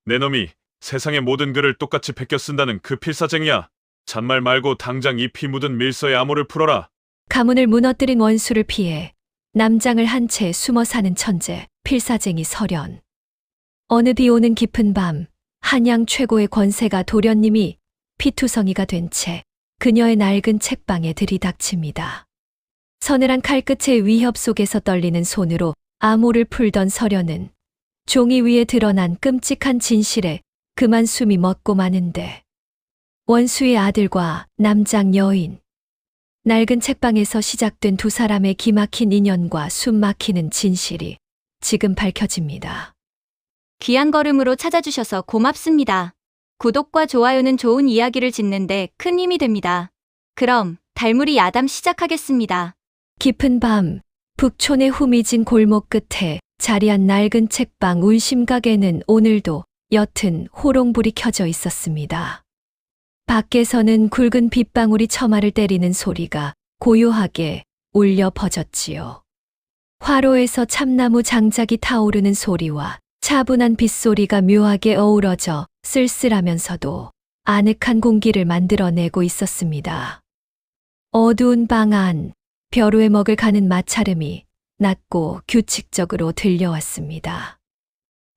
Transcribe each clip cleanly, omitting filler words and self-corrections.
내 놈이 세상의 모든 글을 똑같이 베껴 쓴다는 그 필사쟁이야. 잔말 말고 당장 이 피 묻은 밀서의 암호를 풀어라. 가문을 무너뜨린 원수를 피해 남장을 한 채 숨어 사는 천재, 필사쟁이 설현. 어느 비 오는 깊은 밤, 한양 최고의 권세가 도련님이 피투성이가 된 채 그녀의 낡은 책방에 들이닥칩니다. 서늘한 칼끝의 위협 속에서 떨리는 손으로 암호를 풀던 설현은 종이 위에 드러난 끔찍한 진실에 그만 숨이 멎고 마는데 원수의 아들과 남장 여인, 낡은 책방에서 시작된 두 사람의 기막힌 인연과 숨막히는 진실이 지금 밝혀집니다. 귀한 걸음으로 찾아주셔서 고맙습니다. 구독과 좋아요는 좋은 이야기를 짓는데 큰 힘이 됩니다. 그럼 달무리 야담 시작하겠습니다. 깊은 밤, 북촌의 후미진 골목 끝에 자리한 낡은 책방 운심각에는 오늘도 옅은 호롱불이 켜져 있었습니다. 밖에서는 굵은 빗방울이 처마를 때리는 소리가 고요하게 울려 퍼졌지요. 화로에서 참나무 장작이 타오르는 소리와 차분한 빗소리가 묘하게 어우러져 쓸쓸하면서도 아늑한 공기를 만들어내고 있었습니다. 어두운 방 안, 벼루에 먹을 가는 마찰음이 낮고 규칙적으로 들려왔습니다.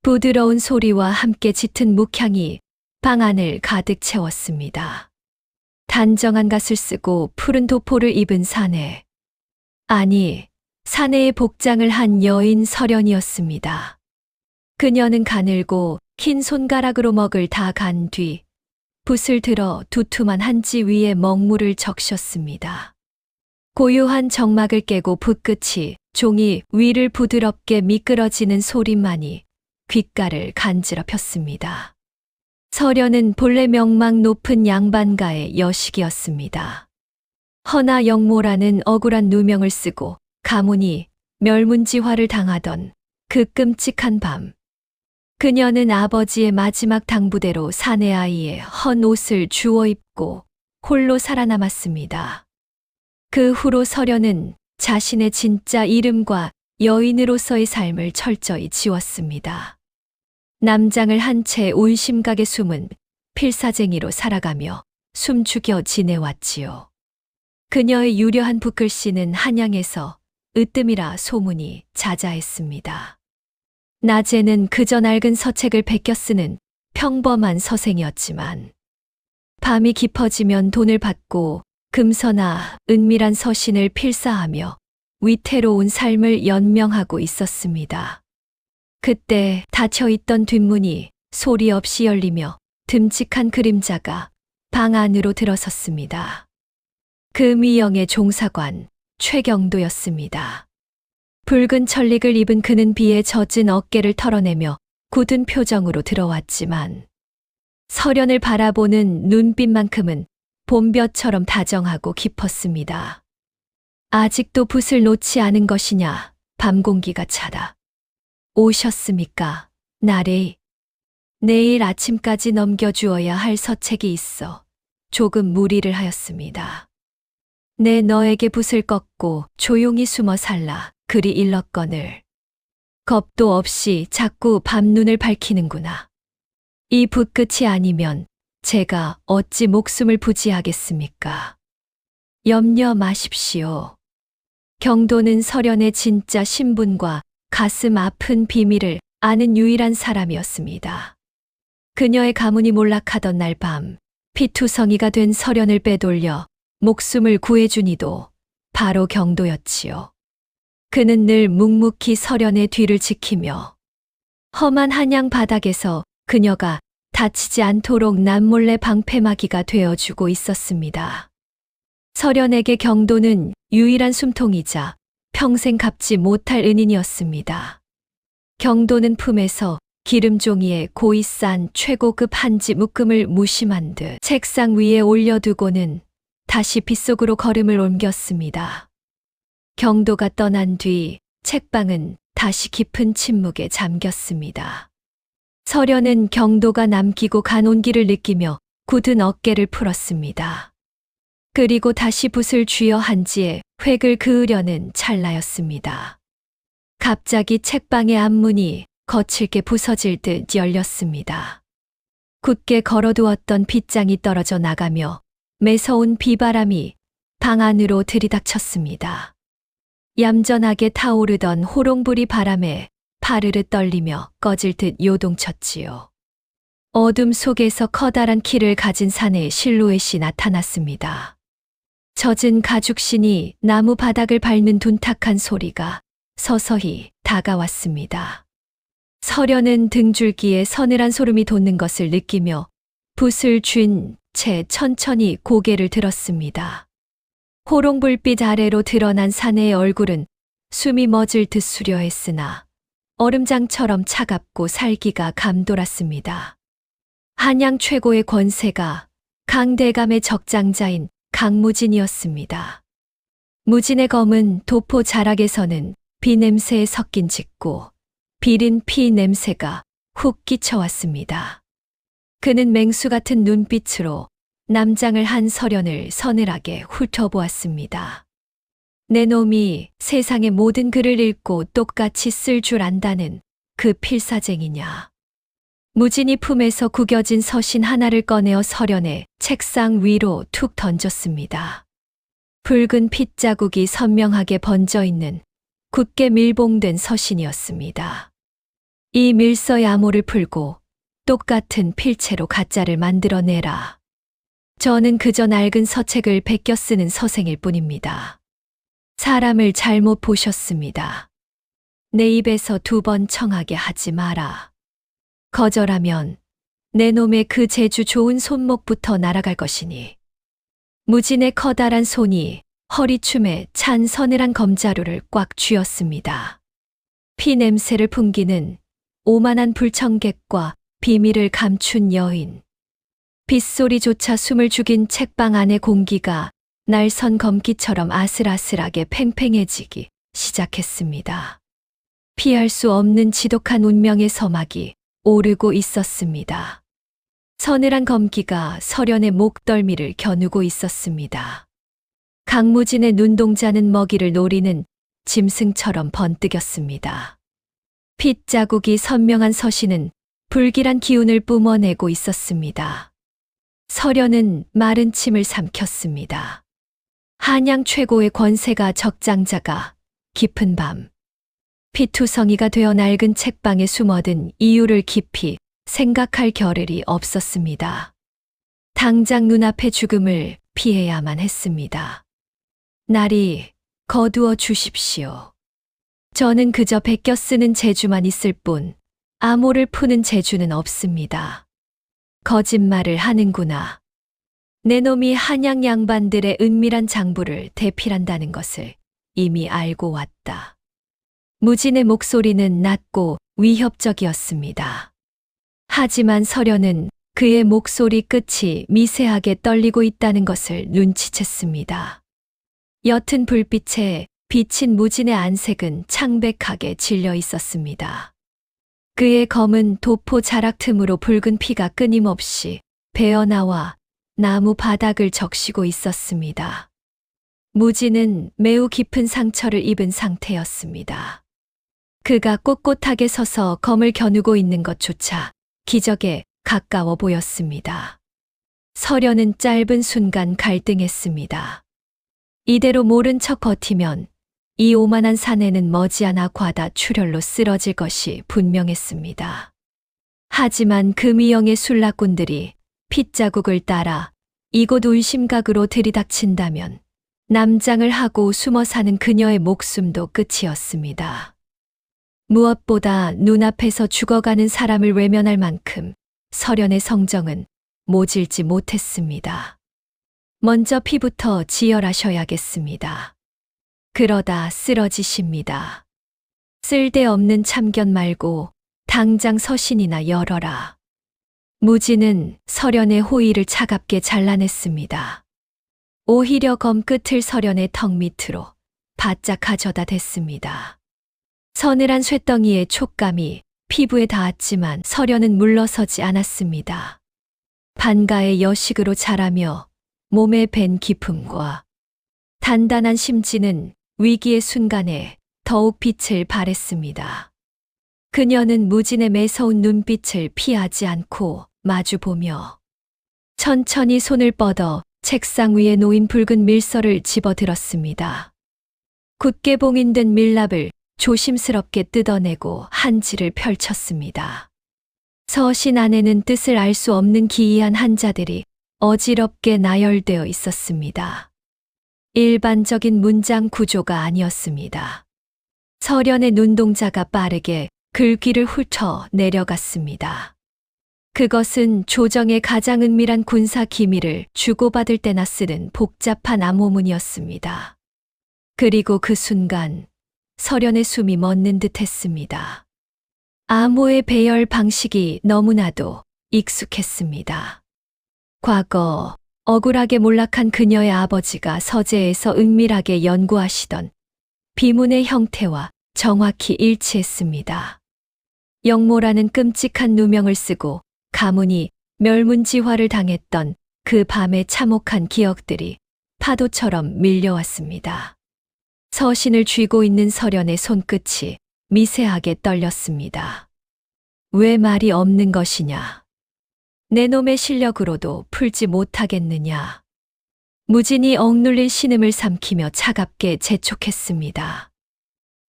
부드러운 소리와 함께 짙은 묵향이 방 안을 가득 채웠습니다. 단정한 갓을 쓰고 푸른 도포를 입은 사내. 아니, 사내의 복장을 한 여인 설현이었습니다. 그녀는 가늘고 긴 손가락으로 먹을 다 간 뒤 붓을 들어 두툼한 한지 위에 먹물을 적셨습니다. 고요한 정막을 깨고 붓끝이 종이 위를 부드럽게 미끄러지는 소리만이 귓가를 간지럽혔습니다. 설현은 본래 명망 높은 양반가의 여식이었습니다. 허나 영모라는 억울한 누명을 쓰고 가문이 멸문지화를 당하던 그 끔찍한 밤, 그녀는 아버지의 마지막 당부대로 사내 아이의 헌 옷을 주워 입고 홀로 살아남았습니다. 그 후로 설현은 자신의 진짜 이름과 여인으로서의 삶을 철저히 지웠습니다. 남장을 한 채 운심각에 숨은 필사쟁이로 살아가며 숨죽여 지내왔지요. 그녀의 유려한 붓글씨는 한양에서 으뜸이라 소문이 자자했습니다. 낮에는 그저 낡은 서책을 베껴 쓰는 평범한 서생이었지만 밤이 깊어지면 돈을 받고 금서나 은밀한 서신을 필사하며 위태로운 삶을 연명하고 있었습니다. 그때 닫혀있던 뒷문이 소리 없이 열리며 듬직한 그림자가 방 안으로 들어섰습니다. 그 미영의 종사관 최경도였습니다. 붉은 천릭을 입은 그는 비에 젖은 어깨를 털어내며 굳은 표정으로 들어왔지만 설현을 바라보는 눈빛만큼은 봄볕처럼 다정하고 깊었습니다. 아직도 붓을 놓지 않은 것이냐, 밤 공기가 차다. 오셨습니까, 나레이? 내일 아침까지 넘겨주어야 할 서책이 있어 조금 무리를 하였습니다. 내 너에게 붓을 꺾고 조용히 숨어 살라 그리 일렀거늘. 겁도 없이 자꾸 밤눈을 밝히는구나. 이 붓끝이 아니면 제가 어찌 목숨을 부지하겠습니까? 염려 마십시오. 경도는 설현의 진짜 신분과 가슴 아픈 비밀을 아는 유일한 사람이었습니다. 그녀의 가문이 몰락하던 날 밤, 피투성이가 된 설현을 빼돌려 목숨을 구해준 이도 바로 경도였지요. 그는 늘 묵묵히 설현의 뒤를 지키며 험한 한양 바닥에서 그녀가 다치지 않도록 남몰래 방패막이가 되어주고 있었습니다. 설현에게 경도는 유일한 숨통이자 평생 갚지 못할 은인이었습니다. 경도는 품에서 기름종이에 고이 싼 최고급 한지 묶음을 무심한 듯 책상 위에 올려두고는 다시 빗속으로 걸음을 옮겼습니다. 경도가 떠난 뒤 책방은 다시 깊은 침묵에 잠겼습니다. 설현은 경도가 남기고 간 온기를 느끼며 굳은 어깨를 풀었습니다. 그리고 다시 붓을 쥐어 한지에 획을 그으려는 찰나였습니다. 갑자기 책방의 앞문이 거칠게 부서질 듯 열렸습니다. 굳게 걸어두었던 빗장이 떨어져 나가며 매서운 비바람이 방 안으로 들이닥쳤습니다. 얌전하게 타오르던 호롱불이 바람에 파르르 떨리며 꺼질 듯 요동쳤지요. 어둠 속에서 커다란 키를 가진 사내의 실루엣이 나타났습니다. 젖은 가죽신이 나무 바닥을 밟는 둔탁한 소리가 서서히 다가왔습니다. 서련은 등줄기에 서늘한 소름이 돋는 것을 느끼며 붓을 쥔 채 천천히 고개를 들었습니다. 호롱불빛 아래로 드러난 사내의 얼굴은 숨이 멎을 듯 수려했으나 얼음장처럼 차갑고 살기가 감돌았습니다. 한양 최고의 권세가 강대감의 적장자인 강무진이었습니다. 무진의 검은 도포 자락에서는 비냄새에 섞인 짙고 비린 피 냄새가 훅 끼쳐왔습니다. 그는 맹수 같은 눈빛으로 남장을 한 서련을 서늘하게 훑어보았습니다. 내 놈이 세상의 모든 글을 읽고 똑같이 쓸 줄 안다는 그 필사쟁이냐. 무진이 품에서 구겨진 서신 하나를 꺼내어 서련의 책상 위로 툭 던졌습니다. 붉은 핏자국이 선명하게 번져 있는 굳게 밀봉된 서신이었습니다. 이 밀서의 암호를 풀고 똑같은 필체로 가짜를 만들어내라. 저는 그저 낡은 서책을 베껴 쓰는 서생일 뿐입니다. 사람을 잘못 보셨습니다. 내 입에서 2번 청하게 하지 마라. 거절하면 내 놈의 그 재주 좋은 손목부터 날아갈 것이니. 무진의 커다란 손이 허리춤에 찬 서늘한 검자루를 꽉 쥐었습니다. 피 냄새를 풍기는 오만한 불청객과 비밀을 감춘 여인. 빗소리조차 숨을 죽인 책방 안의 공기가 날선 검기처럼 아슬아슬하게 팽팽해지기 시작했습니다. 피할 수 없는 지독한 운명의 서막이 오르고 있었습니다. 서늘한 검기가 서련의 목덜미를 겨누고 있었습니다. 강무진의 눈동자는 먹이를 노리는 짐승처럼 번뜩였습니다. 핏자국이 선명한 서신은 불길한 기운을 뿜어내고 있었습니다. 서련은 마른 침을 삼켰습니다. 한양 최고의 권세가 적장자가 깊은 밤 피투성이가 되어 낡은 책방에 숨어든 이유를 깊이 생각할 겨를이 없었습니다. 당장 눈앞의 죽음을 피해야만 했습니다. 날이 거두어 주십시오. 저는 그저 베껴 쓰는 재주만 있을 뿐 암호를 푸는 재주는 없습니다. 거짓말을 하는구나. 내 놈이 한양 양반들의 은밀한 장부를 대필한다는 것을 이미 알고 왔다. 무진의 목소리는 낮고 위협적이었습니다. 하지만 서련은 그의 목소리 끝이 미세하게 떨리고 있다는 것을 눈치챘습니다. 옅은 불빛에 비친 무진의 안색은 창백하게 질려 있었습니다. 그의 검은 도포 자락 틈으로 붉은 피가 끊임없이 배어나와 나무 바닥을 적시고 있었습니다. 무진은 매우 깊은 상처를 입은 상태였습니다. 그가 꼿꼿하게 서서 검을 겨누고 있는 것조차 기적에 가까워 보였습니다. 서련은 짧은 순간 갈등했습니다. 이대로 모른 척 버티면 이 오만한 사내는 머지않아 과다 출혈로 쓰러질 것이 분명했습니다. 하지만 금이영의 술락꾼들이 핏자국을 따라 이곳 울심각으로 들이닥친다면 남장을 하고 숨어 사는 그녀의 목숨도 끝이었습니다. 무엇보다 눈앞에서 죽어가는 사람을 외면할 만큼 서련의 성정은 모질지 못했습니다. 먼저 피부터 지혈하셔야겠습니다. 그러다 쓰러지십니다. 쓸데없는 참견 말고 당장 서신이나 열어라. 무진은 서련의 호의를 차갑게 잘라냈습니다. 오히려 검 끝을 서련의 턱 밑으로 바짝 가져다 댔습니다. 서늘한 쇳덩이의 촉감이 피부에 닿았지만 서련은 물러서지 않았습니다. 반가의 여식으로 자라며 몸에 밴 기품과 단단한 심지는 위기의 순간에 더욱 빛을 발했습니다. 그녀는 무진의 매서운 눈빛을 피하지 않고 마주보며 천천히 손을 뻗어 책상 위에 놓인 붉은 밀서를 집어들었습니다. 굳게 봉인된 밀랍을 조심스럽게 뜯어내고 한지를 펼쳤습니다. 서신 안에는 뜻을 알 수 없는 기이한 한자들이 어지럽게 나열되어 있었습니다. 일반적인 문장 구조가 아니었습니다. 서련의 눈동자가 빠르게 글귀를 훑어 내려갔습니다. 그것은 조정의 가장 은밀한 군사 기밀을 주고받을 때나 쓰는 복잡한 암호문이었습니다. 그리고 그 순간 서련의 숨이 멎는 듯 했습니다. 암호의 배열 방식이 너무나도 익숙했습니다. 과거 억울하게 몰락한 그녀의 아버지가 서재에서 은밀하게 연구하시던 비문의 형태와 정확히 일치했습니다. 영모라는 끔찍한 누명을 쓰고 가문이 멸문지화를 당했던 그 밤의 참혹한 기억들이 파도처럼 밀려왔습니다. 서신을 쥐고 있는 서련의 손끝이 미세하게 떨렸습니다. 왜 말이 없는 것이냐? 내 놈의 실력으로도 풀지 못하겠느냐? 무진이 억눌린 신음을 삼키며 차갑게 재촉했습니다.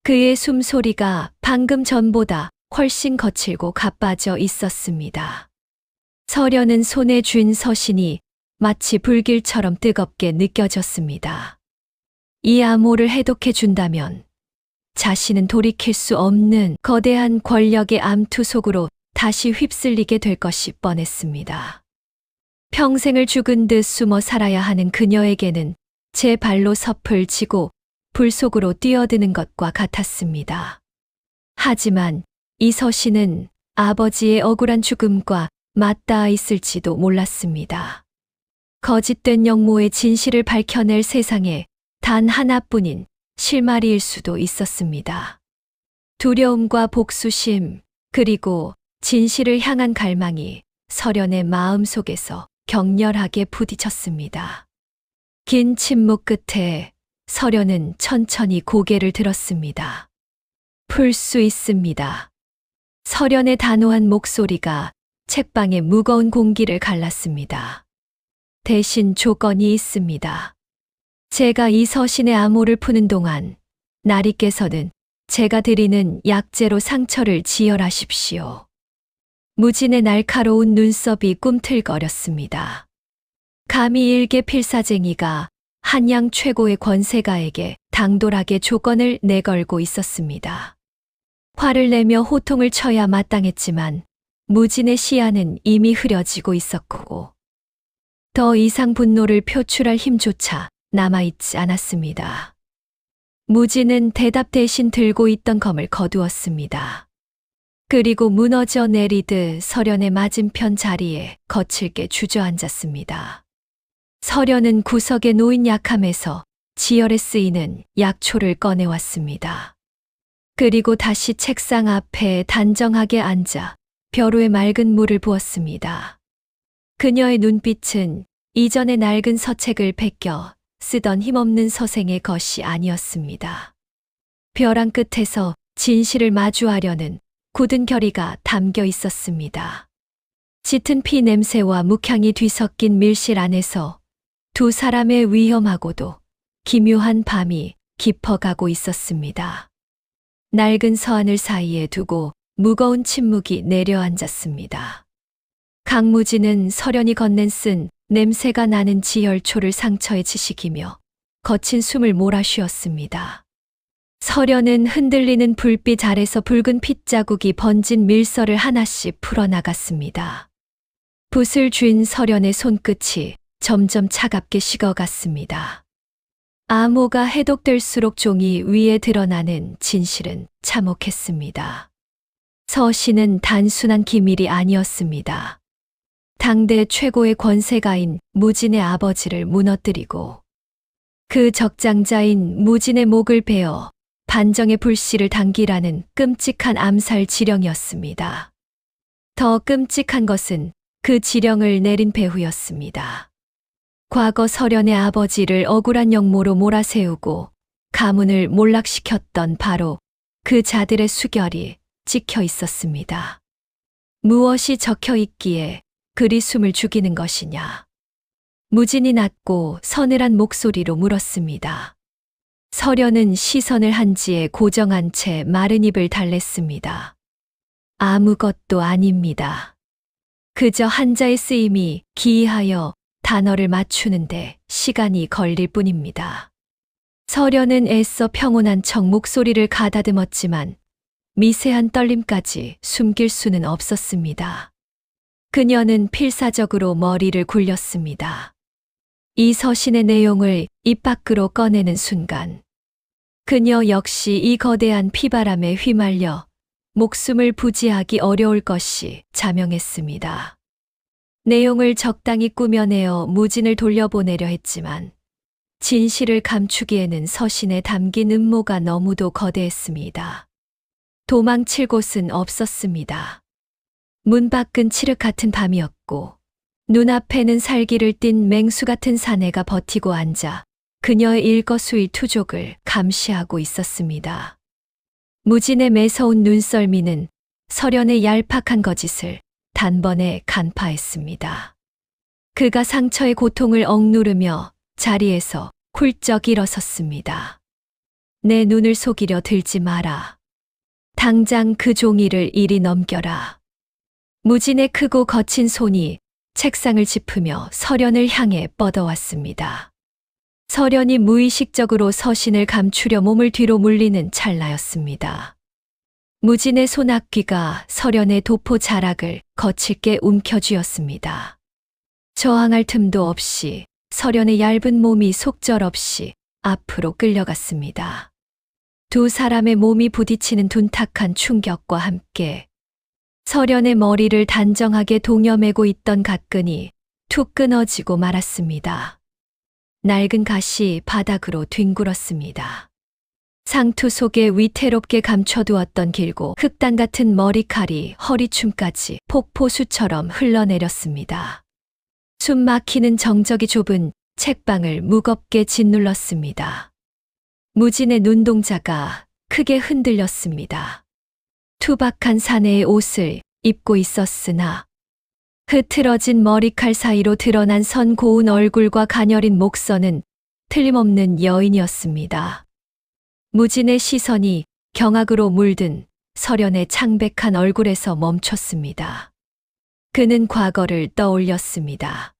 그의 숨소리가 방금 전보다 훨씬 거칠고 가빠져 있었습니다. 서련은 손에 쥔 서신이 마치 불길처럼 뜨겁게 느껴졌습니다. 이 암호를 해독해 준다면 자신은 돌이킬 수 없는 거대한 권력의 암투 속으로 다시 휩쓸리게 될 것이 뻔했습니다. 평생을 죽은 듯 숨어 살아야 하는 그녀에게는 제 발로 섭을 지고 불 속으로 뛰어드는 것과 같았습니다. 하지만 이 서신은 아버지의 억울한 죽음과 맞닿아 있을지도 몰랐습니다. 거짓된 영모의 진실을 밝혀낼 세상에 단 하나뿐인 실마리일 수도 있었습니다. 두려움과 복수심, 그리고 진실을 향한 갈망이 서련의 마음 속에서 격렬하게 부딪혔습니다. 긴 침묵 끝에 서련은 천천히 고개를 들었습니다. 풀 수 있습니다. 서련의 단호한 목소리가 책방의 무거운 공기를 갈랐습니다. 대신 조건이 있습니다. 제가 이 서신의 암호를 푸는 동안 나리께서는 제가 드리는 약재로 상처를 지혈하십시오. 무진의 날카로운 눈썹이 꿈틀거렸습니다. 감히 일개 필사쟁이가 한양 최고의 권세가에게 당돌하게 조건을 내걸고 있었습니다. 화를 내며 호통을 쳐야 마땅했지만 무진의 시야는 이미 흐려지고 있었고 더 이상 분노를 표출할 힘조차 남아있지 않았습니다. 무진은 대답 대신 들고 있던 검을 거두었습니다. 그리고 무너져 내리듯 서련의 맞은편 자리에 거칠게 주저앉았습니다. 서련은 구석에 놓인 약함에서 지혈에 쓰이는 약초를 꺼내왔습니다. 그리고 다시 책상 앞에 단정하게 앉아 벼루에 맑은 물을 부었습니다. 그녀의 눈빛은 이전의 낡은 서책을 베껴 쓰던 힘없는 서생의 것이 아니었습니다. 벼랑 끝에서 진실을 마주하려는 굳은 결의가 담겨 있었습니다. 짙은 피 냄새와 묵향이 뒤섞인 밀실 안에서 두 사람의 위험하고도 기묘한 밤이 깊어가고 있었습니다. 낡은 서하늘 사이에 두고 무거운 침묵이 내려앉았습니다. 강무진은 서련이 건넨 쓴 냄새가 나는 지혈초를 상처에 지식이며 거친 숨을 몰아쉬었습니다. 서련은 흔들리는 불빛 아래서 붉은 핏자국이 번진 밀서를 하나씩 풀어나갔습니다. 붓을 쥔 서련의 손끝이 점점 차갑게 식어갔습니다. 암호가 해독될수록 종이 위에 드러나는 진실은 참혹했습니다. 서신은 단순한 기밀이 아니었습니다. 당대 최고의 권세가인 무진의 아버지를 무너뜨리고 그 적장자인 무진의 목을 베어 반정의 불씨를 당기라는 끔찍한 암살 지령이었습니다. 더 끔찍한 것은 그 지령을 내린 배후였습니다. 과거 서련의 아버지를 억울한 영모로 몰아세우고 가문을 몰락시켰던 바로 그 자들의 수결이 찍혀 있었습니다. 무엇이 적혀 있기에 그리 숨을 죽이는 것이냐. 무진이 낮고 서늘한 목소리로 물었습니다. 서련은 시선을 한지에 고정한 채 마른 입을 달랬습니다. 아무것도 아닙니다. 그저 한자의 쓰임이 기이하여 단어를 맞추는데 시간이 걸릴 뿐입니다. 서련은 애써 평온한 척 목소리를 가다듬었지만 미세한 떨림까지 숨길 수는 없었습니다. 그녀는 필사적으로 머리를 굴렸습니다. 이 서신의 내용을 입 밖으로 꺼내는 순간 그녀 역시 이 거대한 피바람에 휘말려 목숨을 부지하기 어려울 것이 자명했습니다. 내용을 적당히 꾸며내어 무진을 돌려보내려 했지만 진실을 감추기에는 서신에 담긴 음모가 너무도 거대했습니다. 도망칠 곳은 없었습니다. 문 밖은 칠흑 같은 밤이었고 눈앞에는 살기를 띤 맹수 같은 사내가 버티고 앉아 그녀의 일거수일투족을 감시하고 있었습니다. 무진의 매서운 눈썰미는 서련의 얄팍한 거짓을 단번에 간파했습니다. 그가 상처의 고통을 억누르며 자리에서 훌쩍 일어섰습니다. 내 눈을 속이려 들지 마라. 당장 그 종이를 이리 넘겨라. 무진의 크고 거친 손이 책상을 짚으며 서련을 향해 뻗어왔습니다. 서련이 무의식적으로 서신을 감추려 몸을 뒤로 물리는 찰나였습니다. 무진의 손앞귀가 서련의 도포 자락을 거칠게 움켜쥐었습니다. 저항할 틈도 없이 서련의 얇은 몸이 속절없이 앞으로 끌려갔습니다. 두 사람의 몸이 부딪히는 둔탁한 충격과 함께 서련의 머리를 단정하게 동여매고 있던 가끈이 툭 끊어지고 말았습니다. 낡은 갓이 바닥으로 뒹굴었습니다. 상투 속에 위태롭게 감춰두었던 길고 흑단 같은 머리칼이 허리춤까지 폭포수처럼 흘러내렸습니다. 숨 막히는 정적이 좁은 책방을 무겁게 짓눌렀습니다. 무진의 눈동자가 크게 흔들렸습니다. 투박한 사내의 옷을 입고 있었으나 흐트러진 머리칼 사이로 드러난 선 고운 얼굴과 가녀린 목선은 틀림없는 여인이었습니다. 무진의 시선이 경악으로 물든 서련의 창백한 얼굴에서 멈췄습니다. 그는 과거를 떠올렸습니다.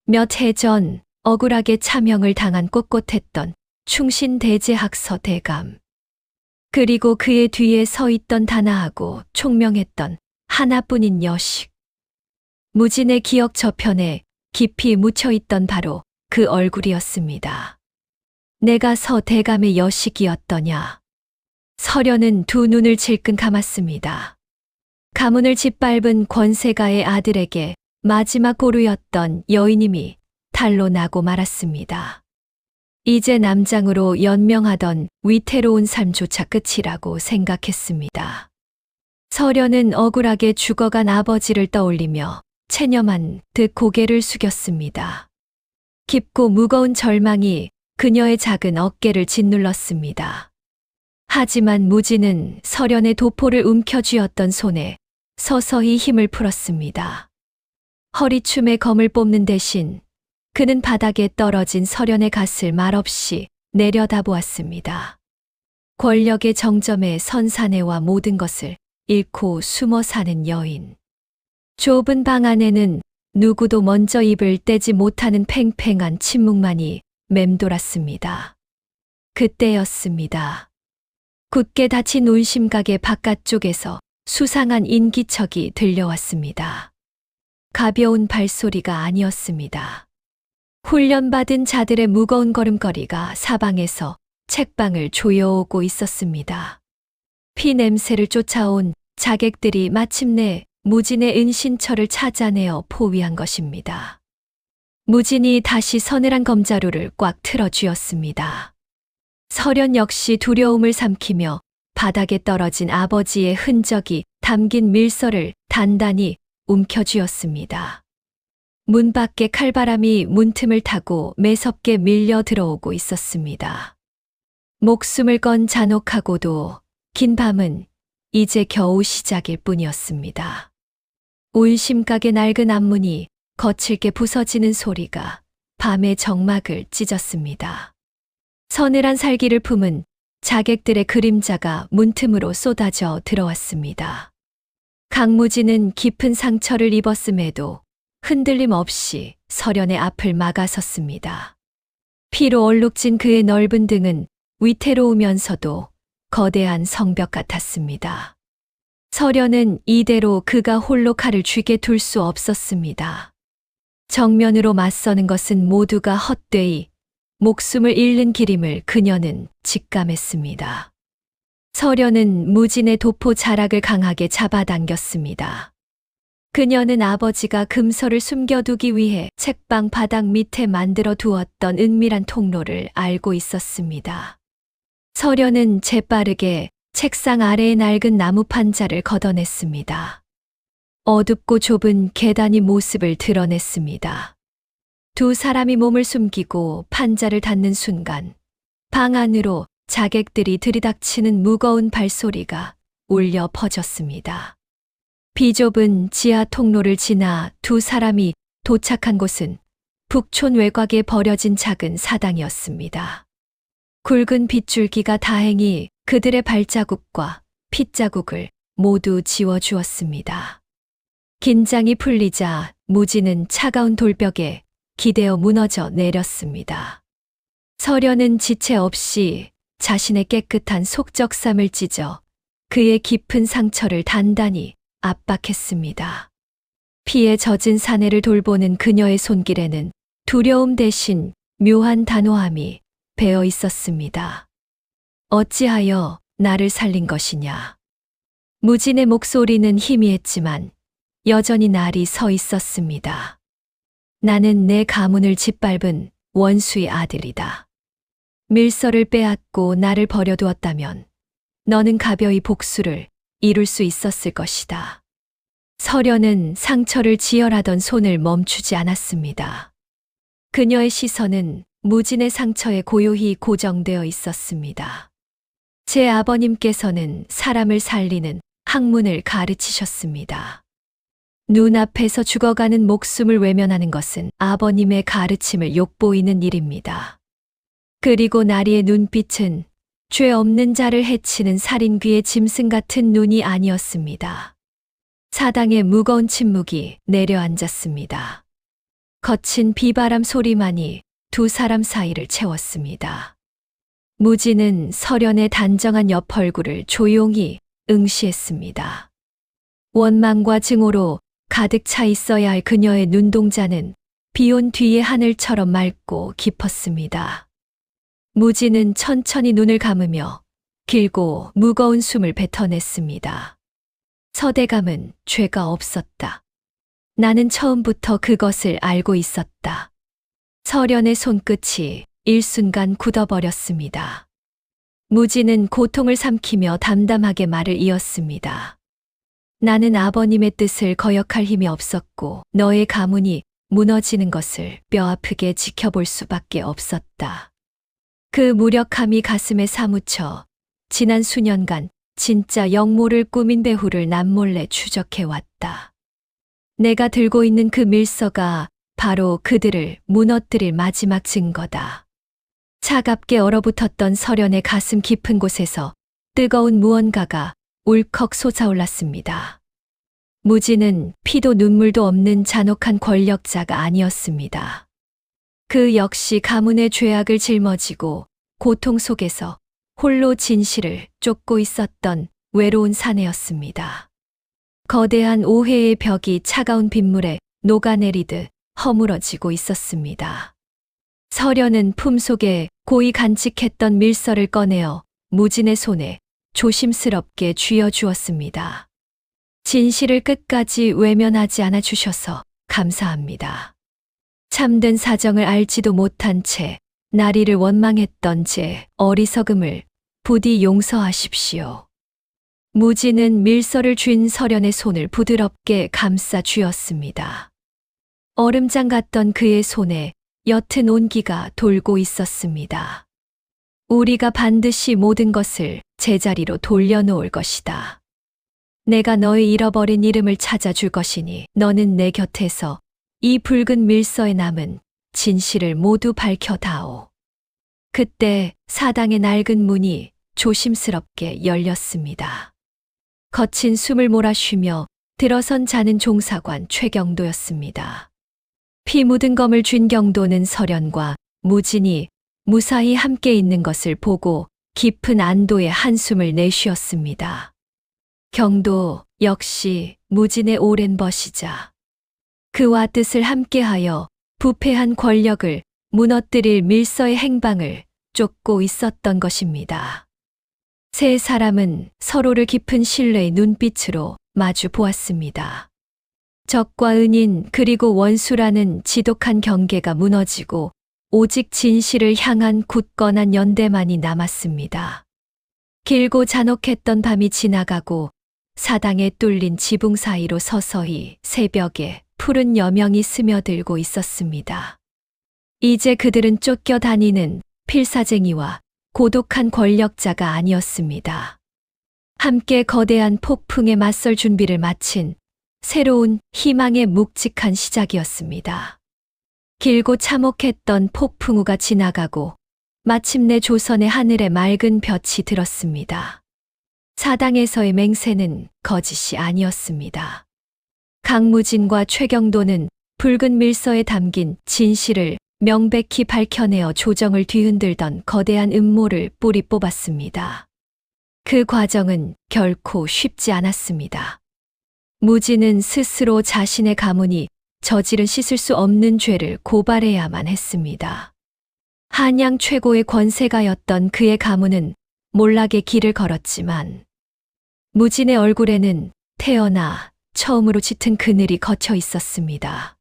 몇 해 전 억울하게 차명을 당한 꼿꼿했던 충신대제학서 대감. 그리고 그의 뒤에 서 있던 단아하고 총명했던 하나뿐인 여식. 무진의 기억 저편에 깊이 묻혀있던 바로 그 얼굴이었습니다. 내가 서 대감의 여식이었더냐. 서련은 두 눈을 질끈 감았습니다. 가문을 짓밟은 권세가의 아들에게 마지막 고루였던 여인임이 달로 나고 말았습니다. 이제 남장으로 연명하던 위태로운 삶조차 끝이라고 생각했습니다. 서련은 억울하게 죽어간 아버지를 떠올리며 체념한 듯 고개를 숙였습니다. 깊고 무거운 절망이 그녀의 작은 어깨를 짓눌렀습니다. 하지만 무진은 서련의 도포를 움켜쥐었던 손에 서서히 힘을 풀었습니다. 허리춤에 검을 뽑는 대신 그는 바닥에 떨어진 서련의 갓을 말없이 내려다보았습니다. 권력의 정점에 선 사내와 모든 것을 잃고 숨어 사는 여인. 좁은 방 안에는 누구도 먼저 입을 떼지 못하는 팽팽한 침묵만이 맴돌았습니다. 그때였습니다. 굳게 닫힌 운심각의 바깥쪽에서 수상한 인기척이 들려왔습니다. 가벼운 발소리가 아니었습니다. 훈련받은 자들의 무거운 걸음걸이가 사방에서 책방을 조여오고 있었습니다. 피 냄새를 쫓아온 자객들이 마침내 무진의 은신처를 찾아내어 포위한 것입니다. 무진이 다시 서늘한 검자루를 꽉 틀어쥐었습니다. 서련 역시 두려움을 삼키며 바닥에 떨어진 아버지의 흔적이 담긴 밀서를 단단히 움켜쥐었습니다. 문 밖에 칼바람이 문틈을 타고 매섭게 밀려 들어오고 있었습니다. 목숨을 건 잔혹하고도 긴 밤은 이제 겨우 시작일 뿐이었습니다. 운심각의 낡은 앞문이 거칠게 부서지는 소리가 밤의 정막을 찢었습니다. 서늘한 살기를 품은 자객들의 그림자가 문틈으로 쏟아져 들어왔습니다. 강무진은 깊은 상처를 입었음에도 흔들림 없이 설연의 앞을 막아섰습니다. 피로 얼룩진 그의 넓은 등은 위태로우면서도 거대한 성벽 같았습니다. 설연은 이대로 그가 홀로 칼을 쥐게 둘 수 없었습니다. 정면으로 맞서는 것은 모두가 헛되이 목숨을 잃는 길임을 그녀는 직감했습니다. 설연은 무진의 도포 자락을 강하게 잡아당겼습니다. 그녀는 아버지가 금서를 숨겨두기 위해 책방 바닥 밑에 만들어 두었던 은밀한 통로를 알고 있었습니다. 설연은 재빠르게 책상 아래의 낡은 나무 판자를 걷어냈습니다. 어둡고 좁은 계단이 모습을 드러냈습니다. 두 사람이 몸을 숨기고 판자를 닫는 순간 방 안으로 자객들이 들이닥치는 무거운 발소리가 울려 퍼졌습니다. 비좁은 지하 통로를 지나 두 사람이 도착한 곳은 북촌 외곽에 버려진 작은 사당이었습니다. 굵은 빗줄기가 다행히 그들의 발자국과 핏자국을 모두 지워주었습니다. 긴장이 풀리자 무진은 차가운 돌벽에 기대어 무너져 내렸습니다. 설연은 지체 없이 자신의 깨끗한 속적삼을 찢어 그의 깊은 상처를 단단히 압박했습니다. 피에 젖은 사내를 돌보는 그녀의 손길에는 두려움 대신 묘한 단호함이 배어 있었습니다. 어찌하여 나를 살린 것이냐. 무진의 목소리는 희미했지만 여전히 날이 서 있었습니다. 나는 내 가문을 짓밟은 원수의 아들이다. 밀서를 빼앗고 나를 버려두었다면 너는 가벼이 복수를 이룰 수 있었을 것이다. 설연은 상처를 지혈하던 손을 멈추지 않았습니다. 그녀의 시선은 무진의 상처에 고요히 고정되어 있었습니다. 제 아버님께서는 사람을 살리는 학문을 가르치셨습니다. 눈앞에서 죽어가는 목숨을 외면하는 것은 아버님의 가르침을 욕보이는 일입니다. 그리고 나리의 눈빛은 죄 없는 자를 해치는 살인귀의 짐승 같은 눈이 아니었습니다. 사당의 무거운 침묵이 내려앉았습니다. 거친 비바람 소리만이 두 사람 사이를 채웠습니다. 무진은 설연의 단정한 옆 얼굴을 조용히 응시했습니다. 원망과 증오로 가득 차 있어야 할 그녀의 눈동자는 비온 뒤의 하늘처럼 맑고 깊었습니다. 무진은 천천히 눈을 감으며 길고 무거운 숨을 뱉어냈습니다. 서대감은 죄가 없었다. 나는 처음부터 그것을 알고 있었다. 설연의 손끝이 일순간 굳어버렸습니다. 무진은 고통을 삼키며 담담하게 말을 이었습니다. 나는 아버님의 뜻을 거역할 힘이 없었고 너의 가문이 무너지는 것을 뼈아프게 지켜볼 수밖에 없었다. 그 무력함이 가슴에 사무쳐 지난 수년간 진짜 역모를 꾸민 배후를 남몰래 추적해왔다. 내가 들고 있는 그 밀서가 바로 그들을 무너뜨릴 마지막 증거다. 차갑게 얼어붙었던 설연의 가슴 깊은 곳에서 뜨거운 무언가가 울컥 솟아올랐습니다. 무진은 피도 눈물도 없는 잔혹한 권력자가 아니었습니다. 그 역시 가문의 죄악을 짊어지고 고통 속에서 홀로 진실을 쫓고 있었던 외로운 사내였습니다. 거대한 오해의 벽이 차가운 빗물에 녹아내리듯 허물어지고 있었습니다. 설연은 품속에 고이 간직했던 밀서를 꺼내어 무진의 손에 조심스럽게 쥐어주었습니다. 진실을 끝까지 외면하지 않아 주셔서 감사합니다. 참된 사정을 알지도 못한 채 나리를 원망했던 제 어리석음을 부디 용서하십시오. 무진은 밀서를 쥔 설연의 손을 부드럽게 감싸 쥐었습니다. 얼음장 같던 그의 손에 옅은 온기가 돌고 있었습니다. 우리가 반드시 모든 것을 제자리로 돌려놓을 것이다. 내가 너의 잃어버린 이름을 찾아줄 것이니 너는 내 곁에서 이 붉은 밀서에 남은 진실을 모두 밝혀다오. 그때 사당의 낡은 문이 조심스럽게 열렸습니다. 거친 숨을 몰아쉬며 들어선 자는 종사관 최경도였습니다. 피 묻은 검을 쥔 경도는 설연과 무진이 무사히 함께 있는 것을 보고 깊은 안도의 한숨을 내쉬었습니다. 경도 역시 무진의 오랜 벗이자 그와 뜻을 함께하여 부패한 권력을 무너뜨릴 밀서의 행방을 쫓고 있었던 것입니다. 세 사람은 서로를 깊은 신뢰의 눈빛으로 마주 보았습니다. 적과 은인 그리고 원수라는 지독한 경계가 무너지고 오직 진실을 향한 굳건한 연대만이 남았습니다. 길고 잔혹했던 밤이 지나가고 사당에 뚫린 지붕 사이로 서서히 새벽에 푸른 여명이 스며들고 있었습니다. 이제 그들은 쫓겨다니는 필사쟁이와 고독한 권력자가 아니었습니다. 함께 거대한 폭풍에 맞설 준비를 마친 새로운 희망의 묵직한 시작이었습니다. 길고 참혹했던 폭풍우가 지나가고 마침내 조선의 하늘에 맑은 볕이 들었습니다. 사당에서의 맹세는 거짓이 아니었습니다. 강무진과 최경도는 붉은 밀서에 담긴 진실을 명백히 밝혀내어 조정을 뒤흔들던 거대한 음모를 뿌리 뽑았습니다. 그 과정은 결코 쉽지 않았습니다. 무진은 스스로 자신의 가문이 저지른 씻을 수 없는 죄를 고발해야만 했습니다. 한양 최고의 권세가였던 그의 가문은 몰락의 길을 걸었지만 무진의 얼굴에는 태어나 처음으로 짙은 그늘이 걷혀 있었습니다.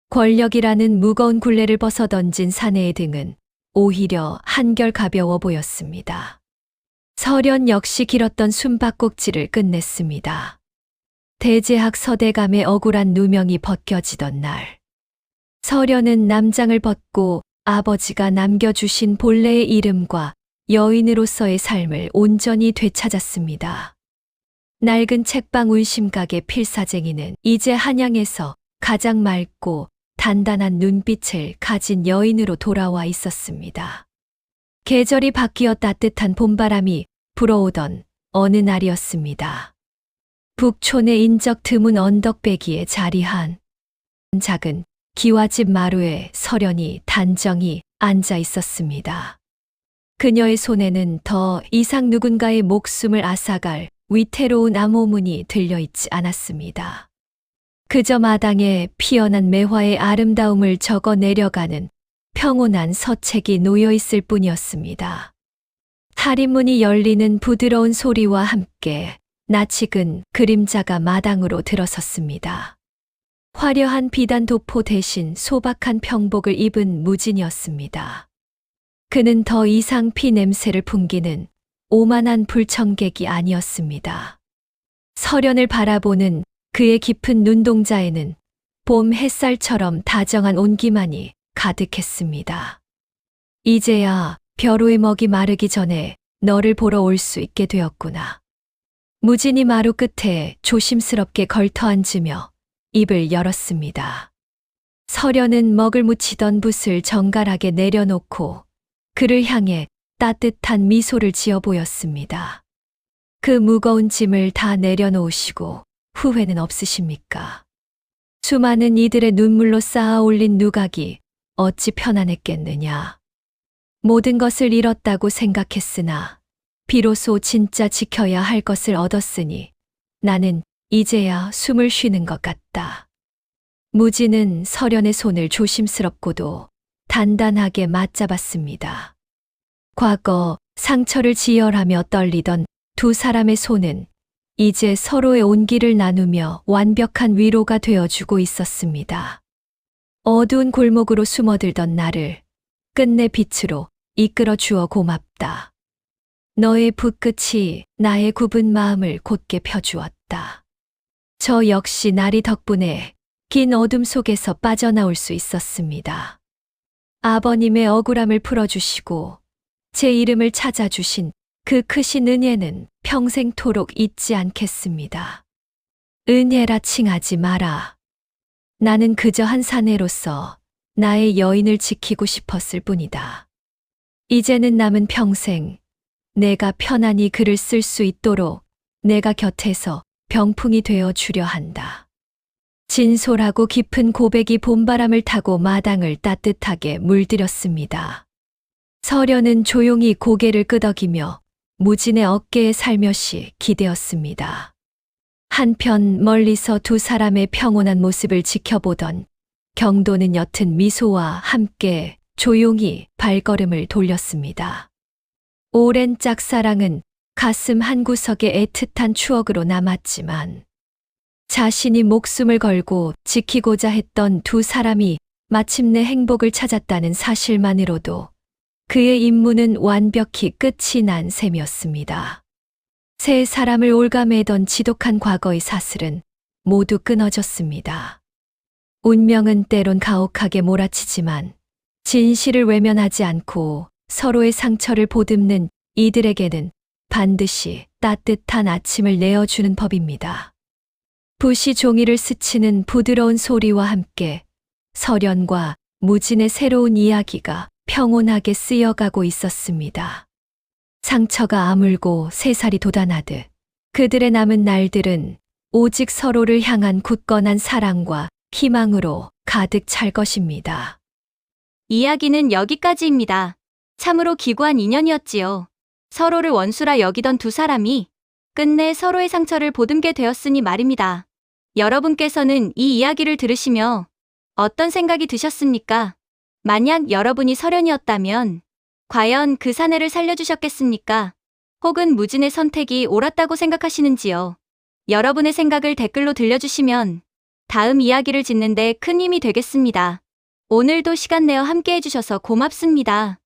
권력이라는 무거운 굴레를 벗어던진 사내의 등은 오히려 한결 가벼워 보였습니다. 설연 역시 길었던 숨바꼭질을 끝냈습니다. 대제학 서대감의 억울한 누명이 벗겨지던 날, 설연은 남장을 벗고 아버지가 남겨주신 본래의 이름과 여인으로서의 삶을 온전히 되찾았습니다. 낡은 책방 운심각의 필사쟁이는 이제 한양에서 가장 맑고 단단한 눈빛을 가진 여인으로 돌아와 있었습니다. 계절이 바뀌어 따뜻한 봄바람이 불어오던 어느 날이었습니다. 북촌의 인적 드문 언덕배기에 자리한 작은 기와집 마루에 설연이 단정히 앉아 있었습니다. 그녀의 손에는 더 이상 누군가의 목숨을 앗아갈 위태로운 암호문이 들려있지 않았습니다. 그저 마당에 피어난 매화의 아름다움을 적어 내려가는 평온한 서책이 놓여있을 뿐이었습니다. 탈인문이 열리는 부드러운 소리와 함께 낯익은 그림자가 마당으로 들어섰습니다. 화려한 비단 도포 대신 소박한 평복을 입은 무진이었습니다. 그는 더 이상 피 냄새를 풍기는 오만한 불청객이 아니었습니다. 설연을 바라보는 그의 깊은 눈동자에는 봄 햇살처럼 다정한 온기만이 가득했습니다. 이제야 벼루의 먹이 마르기 전에 너를 보러 올 수 있게 되었구나. 무진이 마루 끝에 조심스럽게 걸터 앉으며 입을 열었습니다. 설연은 먹을 묻히던 붓을 정갈하게 내려놓고 그를 향해 따뜻한 미소를 지어 보였습니다. 그 무거운 짐을 다 내려놓으시고 후회는 없으십니까? 수많은 이들의 눈물로 쌓아 올린 누각이 어찌 편안했겠느냐. 모든 것을 잃었다고 생각했으나 비로소 진짜 지켜야 할 것을 얻었으니 나는 이제야 숨을 쉬는 것 같다. 무진은 설연의 손을 조심스럽고도 단단하게 맞잡았습니다. 과거 상처를 지혈하며 떨리던 두 사람의 손은 이제 서로의 온기를 나누며 완벽한 위로가 되어주고 있었습니다. 어두운 골목으로 숨어들던 나를 끝내 빛으로 이끌어 주어 고맙다. 너의 붓끝이 나의 굽은 마음을 곧게 펴주었다. 저 역시 나리 덕분에 긴 어둠 속에서 빠져나올 수 있었습니다. 아버님의 억울함을 풀어주시고 제 이름을 찾아주신 그 크신 은혜는 평생토록 잊지 않겠습니다. 은혜라 칭하지 마라. 나는 그저 한 사내로서 나의 여인을 지키고 싶었을 뿐이다. 이제는 남은 평생 내가 편안히 글을 쓸 수 있도록 내가 곁에서 병풍이 되어 주려 한다. 진솔하고 깊은 고백이 봄바람을 타고 마당을 따뜻하게 물들였습니다. 서련은 조용히 고개를 끄덕이며 무진의 어깨에 살며시 기대었습니다. 한편 멀리서 두 사람의 평온한 모습을 지켜보던 경도는 옅은 미소와 함께 조용히 발걸음을 돌렸습니다. 오랜 짝사랑은 가슴 한구석에 애틋한 추억으로 남았지만 자신이 목숨을 걸고 지키고자 했던 두 사람이 마침내 행복을 찾았다는 사실만으로도 그의 임무는 완벽히 끝이 난 셈이었습니다. 세 사람을 올가매던 지독한 과거의 사슬은 모두 끊어졌습니다. 운명은 때론 가혹하게 몰아치지만 진실을 외면하지 않고 서로의 상처를 보듬는 이들에게는 반드시 따뜻한 아침을 내어주는 법입니다. 붓이 종이를 스치는 부드러운 소리와 함께 서련과 무진의 새로운 이야기가 평온하게 쓰여가고 있었습니다. 상처가 아물고 새살이 돋아나듯 그들의 남은 날들은 오직 서로를 향한 굳건한 사랑과 희망으로 가득 찰 것입니다. 이야기는 여기까지입니다. 참으로 기구한 인연이었지요. 서로를 원수라 여기던 두 사람이 끝내 서로의 상처를 보듬게 되었으니 말입니다. 여러분께서는 이 이야기를 들으시며 어떤 생각이 드셨습니까? 만약 여러분이 서련이었다면 과연 그 사내를 살려주셨겠습니까? 혹은 무진의 선택이 옳았다고 생각하시는지요? 여러분의 생각을 댓글로 들려주시면 다음 이야기를 짓는 데 큰 힘이 되겠습니다. 오늘도 시간 내어 함께 해주셔서 고맙습니다.